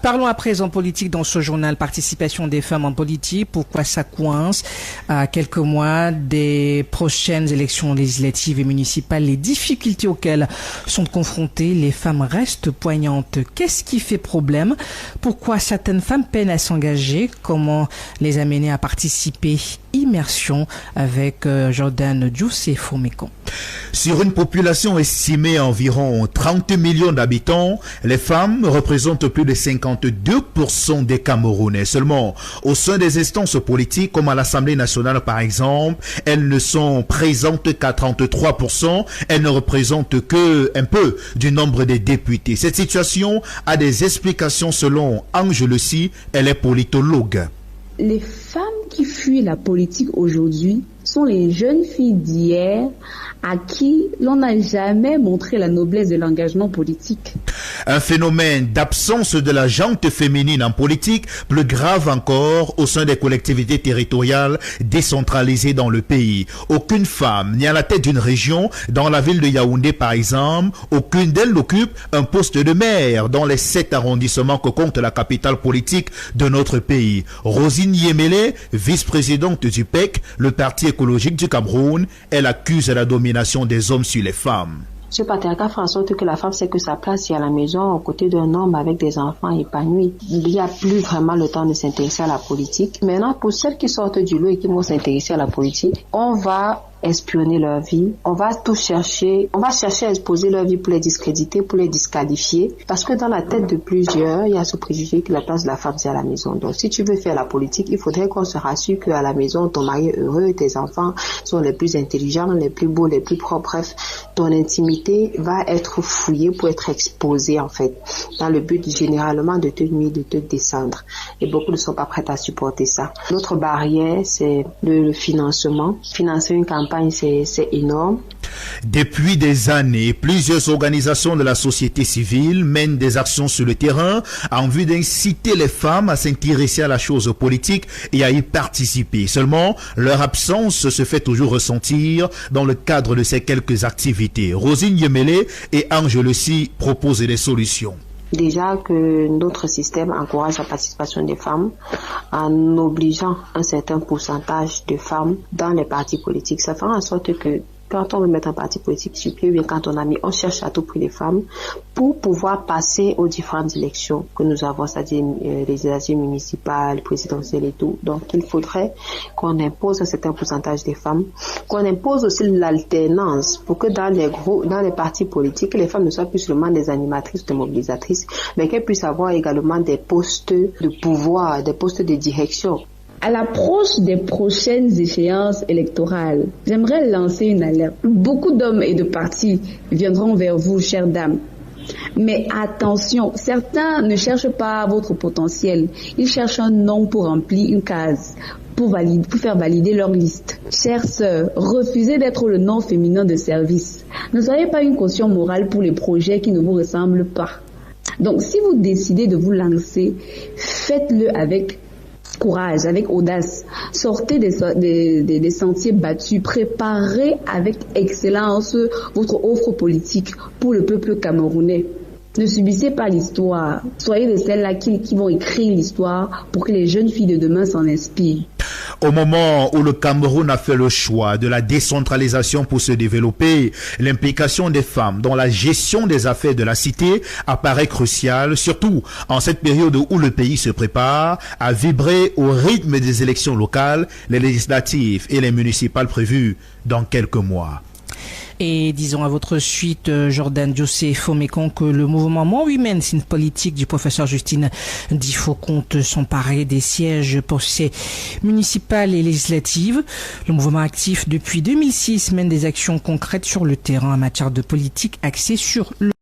Parlons à présent politique dans ce journal. Participation des femmes en politique. Pourquoi ça coince? À quelques mois des prochaines élections législatives et municipales, les difficultés auxquelles sont confrontées les femmes restent poignantes. Qu'est-ce qui fait problème? Pourquoi certaines femmes peinent à s'engager? Comment les amener à participer? Immersion avec Jordan Diossé-Fomekon. Sur une population estimée à environ 30 millions d'habitants, les femmes représentent plus de 52% des Camerounais. Seulement, au sein des instances politiques, comme à l'Assemblée nationale par exemple, elles ne sont présentes qu'à 33%. Elles ne représentent que un peu du nombre des députés. Cette situation a des explications selon Ange Le Si, elle est politologue. Les femmes qui fuient la politique aujourd'hui sont les jeunes filles d'hier à qui l'on n'a jamais montré la noblesse de l'engagement politique. Un phénomène d'absence de la gente féminine en politique, plus grave encore au sein des collectivités territoriales décentralisées dans le pays. Aucune femme n'est à la tête d'une région. Dans la ville de Yaoundé par exemple, aucune d'elles n'occupe un poste de maire dans les 7 arrondissements que compte la capitale politique de notre pays. Rosine Yemele, vice-présidente du PEC, le parti écologique du Cameroun, elle accuse la domination des hommes sur les femmes. Ce patriarcat fait en sorte que la femme sait que sa place est à la maison, aux côtés d'un homme avec des enfants épanouis. Il n'y a plus vraiment le temps de s'intéresser à la politique. Maintenant, pour celles qui sortent du lot et qui vont s'intéresser à la politique, on va espionner leur vie, on va chercher à exposer leur vie pour les discréditer, pour les disqualifier, parce que dans la tête de plusieurs, il y a ce préjugé que la place de la femme c'est à la maison. Donc si tu veux faire la politique, il faudrait qu'on se rassure qu'à la maison, ton mari est heureux, tes enfants sont les plus intelligents, les plus beaux, les plus propres, bref, ton intimité va être fouillée pour être exposée en fait, dans le but généralement de te nuire, de te descendre. Et beaucoup ne sont pas prêts à supporter ça. L'autre barrière, c'est le financement. Financer une campagne, c'est énorme. Depuis des années, plusieurs organisations de la société civile mènent des actions sur le terrain en vue d'inciter les femmes à s'intéresser à la chose politique et à y participer. Seulement, leur absence se fait toujours ressentir dans le cadre de ces quelques activités. Rosine Yemele et Ange Le Si proposent des solutions. Déjà que notre système encourage la participation des femmes en obligeant un certain pourcentage de femmes dans les partis politiques. Ça fait en sorte que quand on veut mettre un parti politique sur pied, ou bien quand on a mis, on cherche à tout prix les femmes pour pouvoir passer aux différentes élections que nous avons, c'est-à-dire les élections municipales, présidentielles et tout. Donc, il faudrait qu'on impose un certain pourcentage des femmes, qu'on impose aussi l'alternance pour que dans les partis politiques, les femmes ne soient plus seulement des animatrices, des mobilisatrices, mais qu'elles puissent avoir également des postes de pouvoir, des postes de direction. À l'approche des prochaines échéances électorales, j'aimerais lancer une alerte. Beaucoup d'hommes et de partis viendront vers vous, chères dames. Mais attention, certains ne cherchent pas votre potentiel. Ils cherchent un nom pour remplir une case, pour faire valider leur liste. Chères sœurs, refusez d'être le nom féminin de service. Ne soyez pas une caution morale pour les projets qui ne vous ressemblent pas. Donc, si vous décidez de vous lancer, faites-le avec courage, avec audace. Sortez des sentiers battus. Préparez avec excellence votre offre politique pour le peuple camerounais. Ne subissez pas l'histoire. Soyez de celles-là qui vont écrire l'histoire pour que les jeunes filles de demain s'en inspirent. Au moment où le Cameroun a fait le choix de la décentralisation pour se développer, l'implication des femmes dans la gestion des affaires de la cité apparaît cruciale, surtout en cette période où le pays se prépare à vibrer au rythme des élections locales, les législatives et les municipales prévues dans quelques mois. Et disons à votre suite, Jordan Diossé-Fomekon, que le mouvement Moins Women, c'est une politique du professeur Justine Difo compte s'emparer des sièges pour ces municipales et législatives. Le mouvement actif depuis 2006 mène des actions concrètes sur le terrain en matière de politique axée sur le